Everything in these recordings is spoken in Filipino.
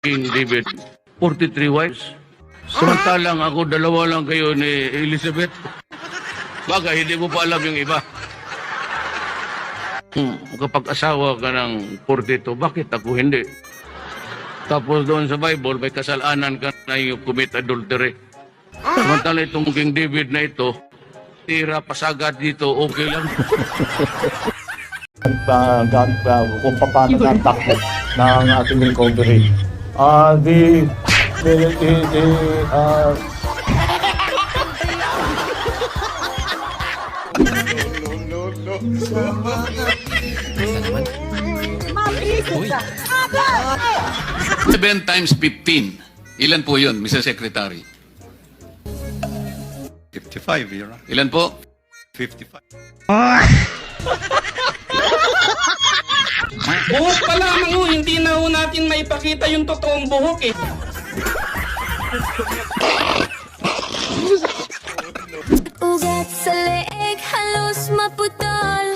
King David, 43 wives. Samantalang ako, dalawa lang kayo ni Elizabeth. Bagay, hindi mo pa alam yung iba. Kapag asawa ka ng 42, bakit ako hindi? Tapos doon sa Bible, may kasalanan ka na yung commit adultery. Samantala itong King David na ito, tira, pasagad dito, okay lang. Kung paano natakbo ng ating recovery. Seven times 15. Ilan po yun, Mr. Secretary? 55, Your Honor. Ilan po? 55. Buhok pa lamang ho, hindi na ho natin maipakita yung totoong buhok eh. Ugat sa leeg, halos maputol.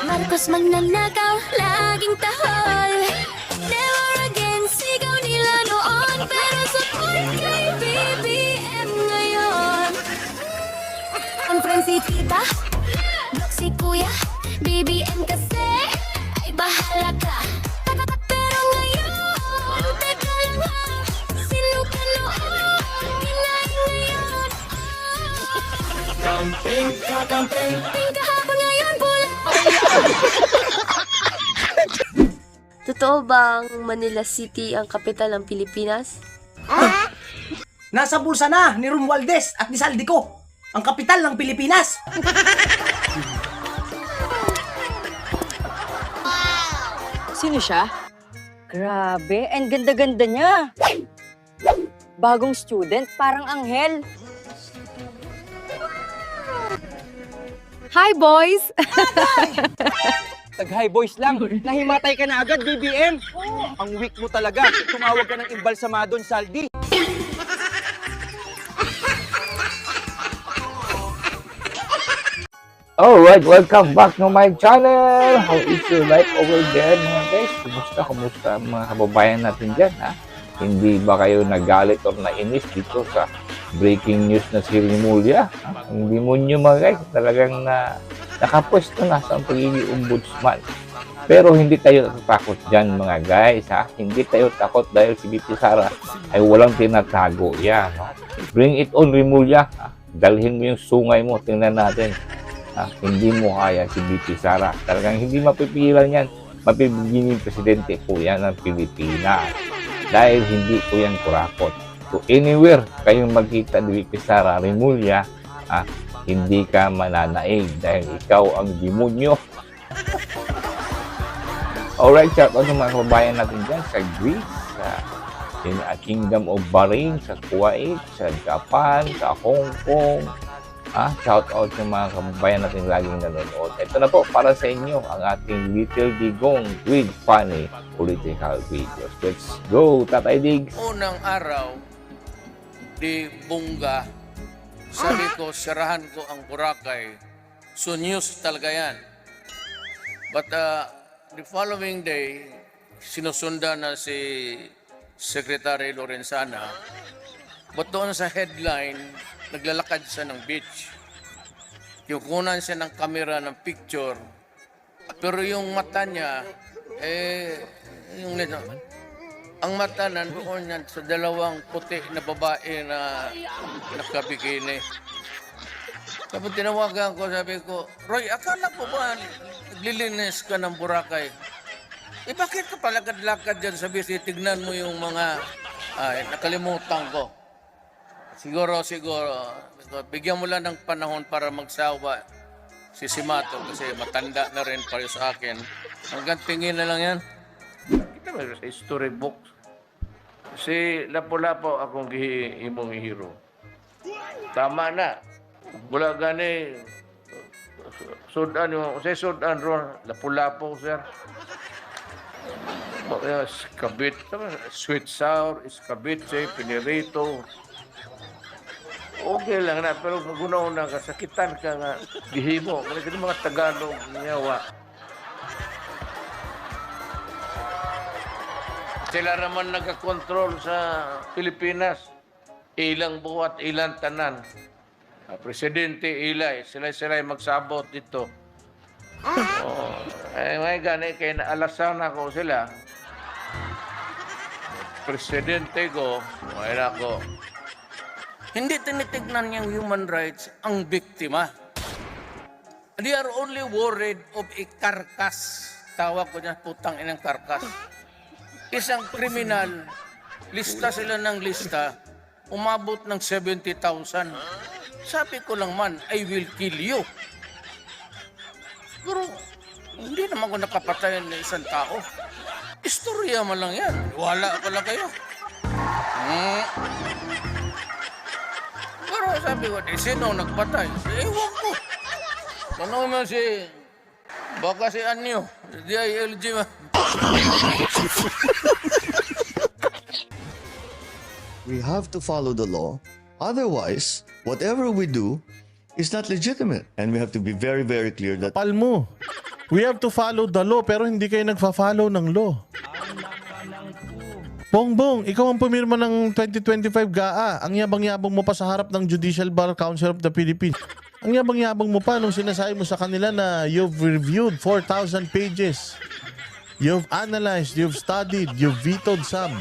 Marcos magnanakaw, laging tahol. Never again, sigaw nila noon. Pero support kay BBM ngayon. Ang friend si tita, Dok si kuya, BBM kasi ay bahala ka. Pero ngayon, teka lang ha, sino ka noon? Inay ngayon. Camping kahapon ngayon pula. Totoo bang Manila City ang kapital ng Pilipinas? Nasa bulsa na ni Romualdez at ni Saldico ang kapital ng Pilipinas. Sino siya? Grabe, ang ganda-ganda niya. Bagong student, parang anghel. Hi, boys! Tag-high boys lang, nahimatay ka na agad, BBM. Ang weak mo talaga, tumawag ka ng imbalsamadon, Saldi. Alright, welcome back to my channel. How is your life over there mga guys? Kumusta mga kababayan natin dyan ha? Hindi ba kayo nagalit or nainis dito sa breaking news na si Rimulya? Hindi mo nyo mga guys, talagang nakapwesto na sa pagiging ombudsman. Pero hindi tayo takot dyan mga guys ha? Hindi tayo takot dahil si BP Sara ay walang tinatago yan. No? Bring it on Rimulya. Dalhin mo yung sungay mo, tingnan natin. Hindi mo kaya si BP Sara. Talagang hindi mapipigilan yan. Mapipigilin presidente po yan ng Pilipinas. Dahil hindi po yan kurakot. So anywhere kayong magkita ni BP Sara Rimulya, hindi ka mananaig dahil ikaw ang demonyo. Alright, shout out sa mga kababayan natin dyan sa Greece, sa Kingdom of Bahrain, sa Kuwait, sa Japan, sa Hong Kong. Shout out sa mga kababayan natin laging nanonood. Ito na po para sa inyo ang ating Little Digong with funny political videos. Let's go, Tatay Diggs! Unang araw, di bungga, sabi ko, sirahan ko ang Boracay. So news talaga yan. But the following day, sinusunda na si Secretary Lorenzana. But doon sa headline, naglalakad siya ng beach. Kukunan siya ng camera ng picture. Pero yung mata niya, ang mata nandoon yan sa dalawang puti na babae na nakabikini. Tapos tinawagan ko, sabi ko, Roy, akala ko ba naglilinis ka ng Boracay? Bakit ka palakad-lakad dyan sa beach? Tignan mo yung mga, nakalimutan ko. Siguro, bigyan mo lang ng panahon para magsawa si Simato kasi matanda na rin para sa akin. Hanggang tingin na lang yan. Kita ba sa storybook? Si Lapu-Lapu akong imong hero. Tama na. Wala gani. Sudan yung, sa Sudan ron, Lapu-Lapu, sir. Iskabit, sweet sour, iskabitse, pinirito. Okay lang na, pero magunaw na kasakitan ka nga, gihimo. Kasi mga Tagalog, nyawa. Sila naman nagkakontrol sa Pilipinas. Ilang buwat, ilang tanan. Presidente Ilay, sila magsabot dito. May gani, kaya naalasan ako sila. Presidente ko, ay nako. Hindi tinitignan niyang human rights ang biktima. They are only worried of a karkas. Tawag ko niya, putang inang karkas. Isang kriminal, lista sila ng lista, umabot ng 70,000. Sabi ko lang man, I will kill you. Pero hindi naman ko nakapatayan ng isang tao. Istorya man lang yan. Wala pala kayo. Pero sabi ko, sino nagpatay? Ewan ko. Tanong mo si... Baka si Anyo. DILG man. We have to follow the law. Otherwise, whatever we do is not legitimate. And we have to be very, very clear that Palmo. We have to follow the law pero hindi kayo nagfa-follow ng law. Bongbong, ikaw ang pumirma ng 2025 GAA. Ang yabang-yabang mo pa sa harap ng Judicial Bar Council of the Philippines. Ang yabang-yabang mo pa nung sinasabi mo sa kanila na you've reviewed 4,000 pages. You've analyzed, you've studied, you've vetoed some.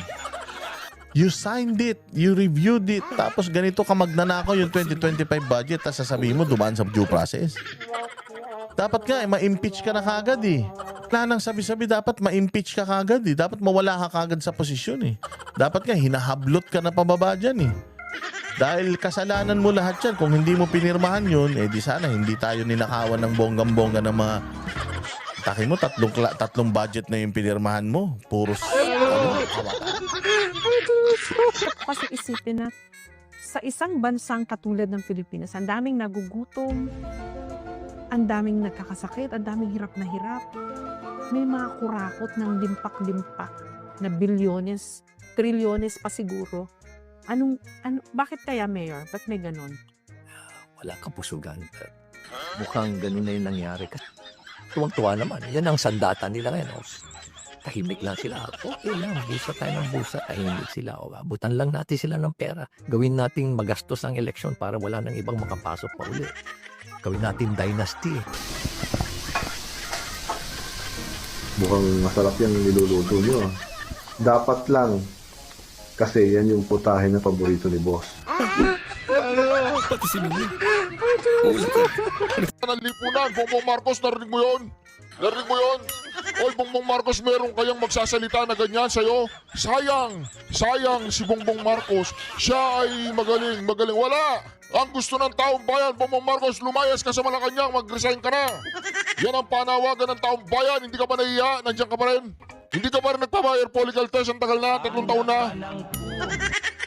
You signed it, you reviewed it, tapos ganito ka magnanakaw yung 2025 budget, tapos sasabihin mo dumaan sa due process. Dapat nga, ma-impeach ka na kagad eh. Wala nang sabi-sabi, dapat ma-impeach ka kagad eh. Dapat mawala ka kagad sa posisyon eh. Dapat nga, hinahablot ka na pababa dyan eh. Dahil kasalanan mo lahat yan. Kung hindi mo pinirmahan yun, eh di sana hindi tayo ninakawan ng bonggam-bongga ng mga... Taki mo, tatlong budget na yung pinirmahan mo. Puros, Kasi isipin na, sa isang bansang katulad ng Pilipinas, ang daming nagugutom, ang daming nagkakasakit, ang daming hirap na hirap. May mga kurakot ng limpak-limpak na bilyones, trilyones pa siguro. Bakit kaya, Mayor? Ba't may ganon? Wala kapusugan. Mukhang ganun na yung nangyari. Tuwang-tuwa naman. Yan ang sandata nila ngayon. Tahimik lang sila. Okay lang. Busa tayo ng busa. Tahimik sila. Abutan lang natin sila ng pera. Gawin nating magastos ang eleksyon para wala nang ibang makapasok pa uli. Gawin natin dynasty. mukhang masarap yung niluluto nyo. Dapat lang. Kasi yan yung putahe na paborito ni boss. Pati si Mimi. Lipunan, Bongbong Marcos, narinig mo yun? Narinig mo yun? Oy, Bongbong Marcos, meron kayang magsasalita na ganyan sa'yo? Sayang si Bongbong Marcos. Siya ay magaling. Wala! Ang gusto ng taong bayan, Bongbong Marcos, lumayas ka sa Malacanang, mag-resign ka na. Yan ang panawagan ng taong bayan. Hindi ka ba nahiya? Nandiyan ka pa rin? Hindi ka pa rin nagpa-air follicle test? Ang tagal na, 3 taon na.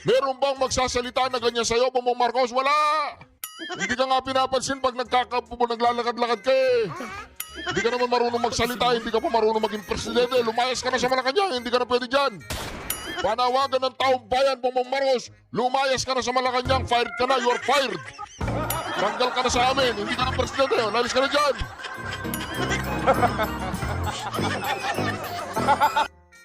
Meron bang magsasalita na ganyan sa'yo, Bongbong Marcos? Wala! Hindi ka nga pinapansin pag naglalakad-lakad ka eh. Hindi ka naman marunong magsalita, hindi ka pa marunong maging presidente. Lumayas ka na sa Malacanang, hindi ka na pwede dyan. Panawagan ng taong bayan, Bongbong Marcos, lumayas ka na sa Malacanang, fired ka na, you are fired. Tanggal ka na sa amin, hindi ka na presidente, lalis ka na dyan.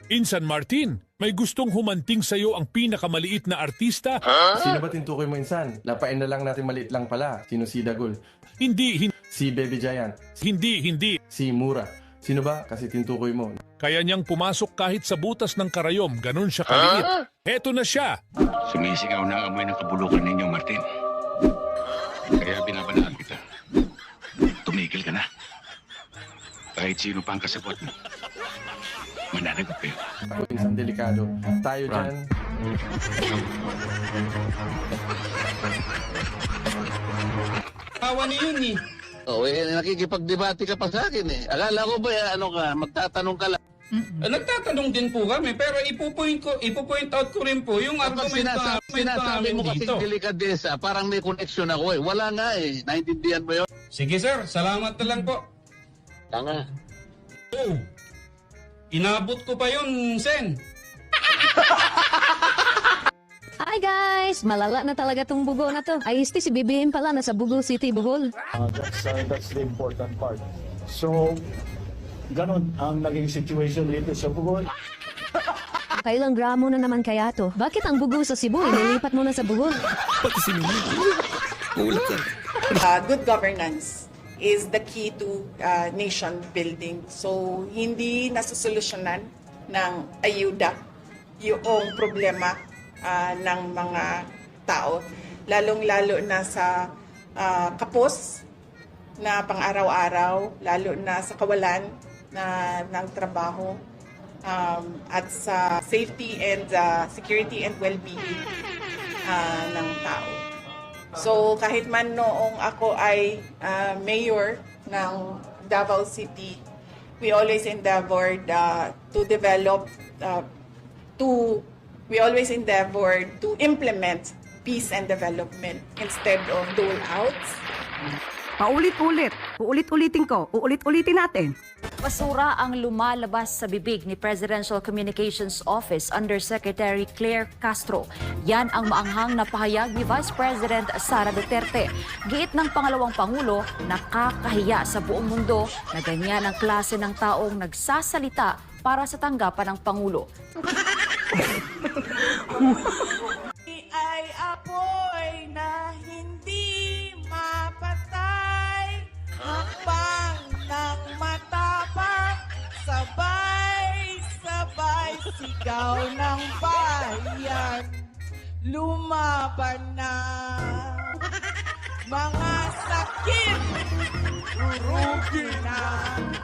Insan Martin, may gustong humanting sa'yo ang pinakamaliit na artista? Sino ba tintukoy mo, Insan? Lapain na lang natin, maliit lang pala. Sino si Dagul? Hindi. Si Baby Giant? Hindi. Si Mura? Sino ba? Kasi tintukoy mo. Kaya niyang pumasok kahit sa butas ng karayom, ganun siya kaliit. Eto na siya. Sumisigaw na ang amoy ng kabulukan ninyo, Martin. Kaya binabanaan kita. Tumigil ka na. Kahit sino pa ang kasabot mo. Mananagot kayo. Isang delikado. Tayo dyan. Awa niyo yun eh. Oh, nakikipagdebate ka pa sa akin eh. Akala ko ba, magtatanong ka lang. Nagtatanong din po kami, pero ipo-point out ko rin po yung argument Sinasabi mo kasi delikadesa, parang may connection ako eh. Wala nga eh. Naintindihan mo yun? Sige sir, salamat na lang po. Tanga. Oh, inabot ko pa yun, Sen. Hi guys! Malala na talaga tong bugo na to. Ayos si BBM pala, nasa Bugol City, Bohol. That's the important part. So, ganon ang naging situation dito sa Bugol. Kailang gramo na naman kaya to? Bakit ang bugo sa Cebu? Inilipat mo na sa Bohol. Pati si Mimi. Ulat yan. Good governance is the key to nation building. So, hindi nasusolusyonan ng ayuda yung problema ng mga tao, lalong-lalo na sa kapos na pang-araw-araw, lalo na sa kawalan ng trabaho, at sa safety and security and well-being ng tao. So kahit man noong ako ay mayor ng Davao City, we always endeavored to develop, we always endeavored to implement peace and development instead of dole-outs. Paulit-ulit. Uulit-ulitin ko. Uulit-ulitin natin. Basura ang lumalabas sa bibig ni Presidential Communications Office Undersecretary Claire Castro. Yan ang maanghang na pahayag ni Vice President Sara Duterte. Giit ng pangalawang Pangulo, nakakahiya sa buong mundo na ganyan ang klase ng taong nagsasalita para sa tanggapan ng Pangulo. Ay apoy na hindi mapatay, hakbang ng matapang, sabay-sabay sigaw ng bayan, lumaban na mga sakit, urugin na.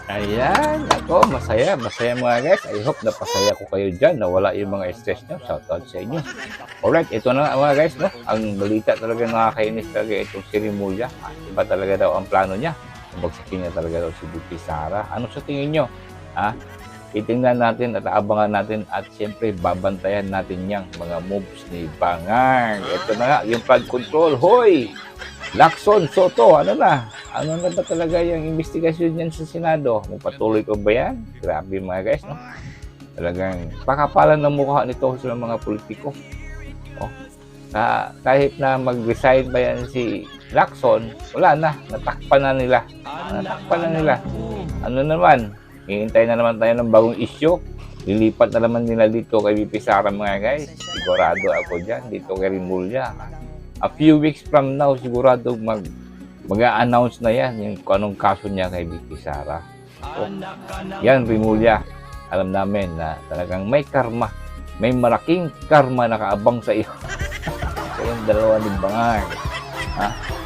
Ayan, ako, masaya mga guys. I hope napasaya ko kayo dyan, nawala yung mga stress nyo. Shoutout sa inyo. Alright, ito na mga guys, no? Ang balita talaga nakakainis talaga itong si Rimulya. Iba talaga daw ang plano niya. Bagsakin niya talaga daw si VP Sara. Ano sa tingin nyo? Itingnan natin at abangan natin at siyempre babantayan natin yung mga moves ni Bangang. Ito na nga, yung flood control. Hoy! Lacson, Soto, ano na? Ano na ba talaga yung investigasyon niyan sa Senado? Magpatuloy ko ba yan? Grabe mga guys, no? Talagang pakapalan ng mukha nito sa mga politiko. Oh. Kahit na mag-resign ba yan si Lacson, wala na. Natakpan na nila. Ano naman? Hihintay na naman tayo ng bagong issue. Lilipat na naman nila dito kay VP Sara mga guys. Sigurado ako dyan. Dito kay Rimulya. A few weeks from now, sigurado mag-a-announce na yan yung kung anong kaso niya kay VP Sara. So, yan, Rimulya. Alam namin na talagang may karma. May malaking karma na kaabang sa iyo. Kayong dalawa ni Bangang.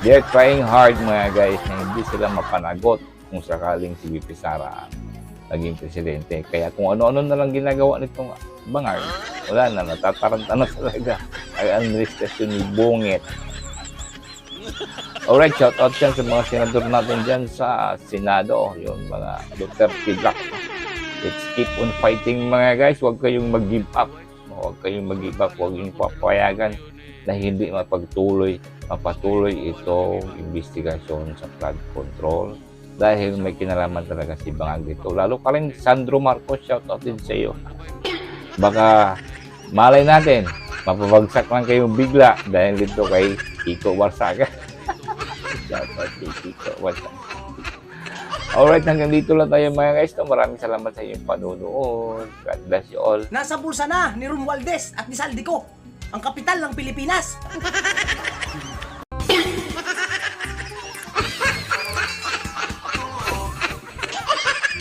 They're trying hard mga guys na hindi sila mapanagot kung sakaling si VP Sara naging presidente. Kaya kung ano-ano na lang ginagawa nitong Bangang, wala na, natataranta na talaga ang administrasyon ni Bungit. Alright, shout out dyan sa mga senador natin dyan sa Senado, yung mga Duterte Black. Let's keep on fighting mga guys, huwag kayong mag-give up. Huwag kayong mag-give up, huwag yung papayagan na hindi mapatuloy itong investigasyon sa flood control dahil may kinalaman talaga si Bangang dito. Lalo ka rin, Sandro Marcos, shout out din sa iyo. Baka malay natin, mapabagsak lang kayo bigla dahil dito kay Kiko Warsaga. Shout out kay Kiko Warsaga. Alright, hanggang dito lang tayo mga guys. Maraming salamat sa inyong panunood. God bless you all. Nasa bulsa na ni Romualdez at ni Saldico ang kapital ng Pilipinas.